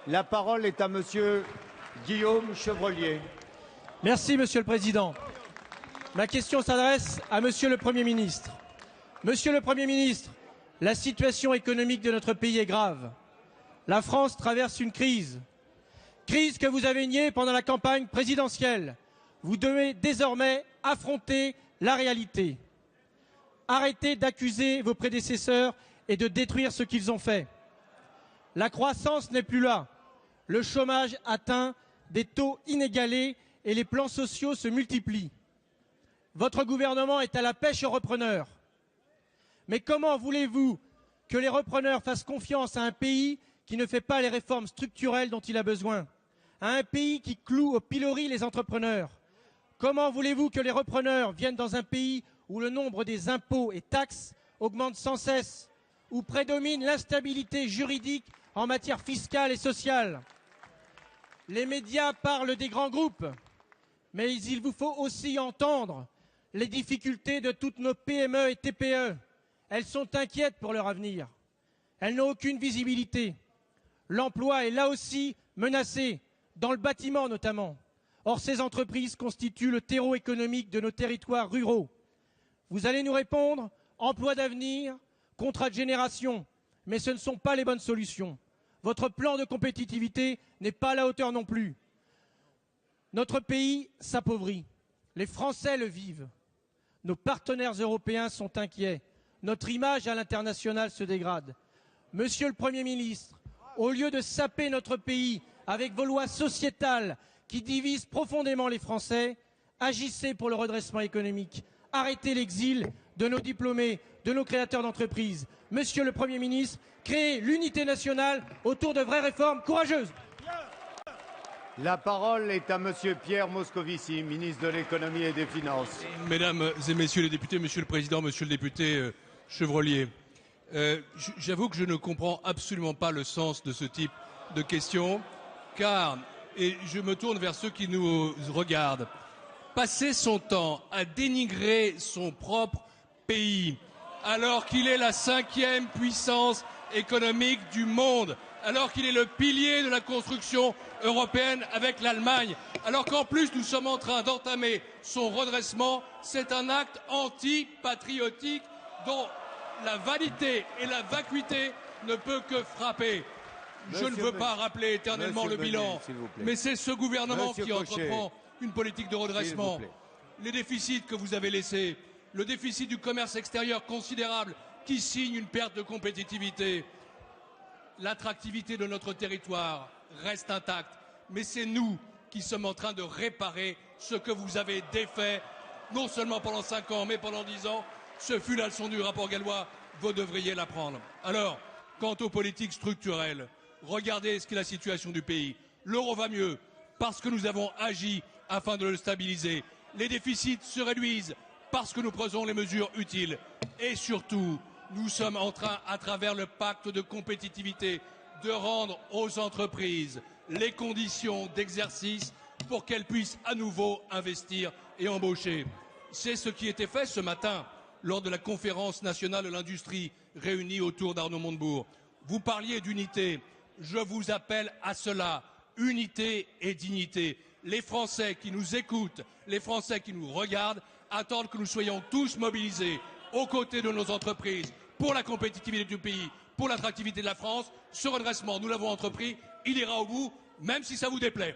La parole est à monsieur Guillaume Chevrollier. Merci, Monsieur le Président. Ma question s'adresse à Monsieur le Premier ministre. Monsieur le Premier ministre, la situation économique de notre pays est grave. La France traverse une crise. Crise que vous avez niée pendant la campagne présidentielle. Vous devez désormais affronter la réalité. Arrêtez d'accuser vos prédécesseurs et de détruire ce qu'ils ont fait. La croissance n'est plus là. Le chômage atteint des taux inégalés et les plans sociaux se multiplient. Votre gouvernement est à la pêche aux repreneurs. Mais comment voulez-vous que les repreneurs fassent confiance à un pays qui ne fait pas les réformes structurelles dont il a besoin, à un pays qui cloue au pilori les entrepreneurs? Comment voulez-vous que les repreneurs viennent dans un pays où le nombre des impôts et taxes augmente sans cesse, où prédomine l'instabilité juridique en matière fiscale et sociale? Les médias parlent des grands groupes, mais il vous faut aussi entendre les difficultés de toutes nos PME et TPE. Elles sont inquiètes pour leur avenir. Elles n'ont aucune visibilité. L'emploi est là aussi menacé, dans le bâtiment notamment. Or, ces entreprises constituent le terreau économique de nos territoires ruraux. Vous allez nous répondre, emploi d'avenir, contrat de génération, mais ce ne sont pas les bonnes solutions. Votre plan de compétitivité n'est pas à la hauteur non plus. Notre pays s'appauvrit. Les Français le vivent. Nos partenaires européens sont inquiets. Notre image à l'international se dégrade. Monsieur le Premier ministre, au lieu de saper notre pays avec vos lois sociétales qui divisent profondément les Français, agissez pour le redressement économique. Arrêtez l'exil de nos diplômés, de nos créateurs d'entreprises. Monsieur le Premier ministre, créez l'unité nationale autour de vraies réformes courageuses. La parole est à monsieur Pierre Moscovici, ministre de l'économie et des finances. Mesdames et messieurs les députés, monsieur le président, monsieur le député Chevrollier, j'avoue que je ne comprends absolument pas le sens de ce type de questions, car, et je me tourne vers ceux qui nous regardent, passer son temps à dénigrer son propre pays, alors qu'il est la 5e puissance économique du monde, alors qu'il est le pilier de la construction européenne avec l'Allemagne, alors qu'en plus nous sommes en train d'entamer son redressement, c'est un acte anti-patriotique dont la vanité et la vacuité ne peut que frapper. Je ne veux pas rappeler éternellement le bilan, mais c'est ce gouvernement qui entreprend une politique de redressement. Les déficits que vous avez laissés, le déficit du commerce extérieur considérable qui signe une perte de compétitivité. L'attractivité de notre territoire reste intacte, mais c'est nous qui sommes en train de réparer ce que vous avez défait, non seulement pendant 5 ans, mais pendant 10 ans. Ce fut la leçon du rapport Gallois, vous devriez l'apprendre. Alors, quant aux politiques structurelles, regardez ce qu'est la situation du pays. L'euro va mieux parce que nous avons agi afin de le stabiliser. Les déficits se réduisent parce que nous prenons les mesures utiles. Et surtout, nous sommes en train, à travers le pacte de compétitivité, de rendre aux entreprises les conditions d'exercice pour qu'elles puissent à nouveau investir et embaucher. C'est ce qui était fait ce matin lors de la conférence nationale de l'industrie réunie autour d'Arnaud Montebourg. Vous parliez d'unité. Je vous appelle à cela. Unité et dignité. Les Français qui nous écoutent, les Français qui nous regardent, attendent que nous soyons tous mobilisés aux côtés de nos entreprises, pour la compétitivité du pays, pour l'attractivité de la France. Ce redressement, nous l'avons entrepris, il ira au bout, même si ça vous déplaît.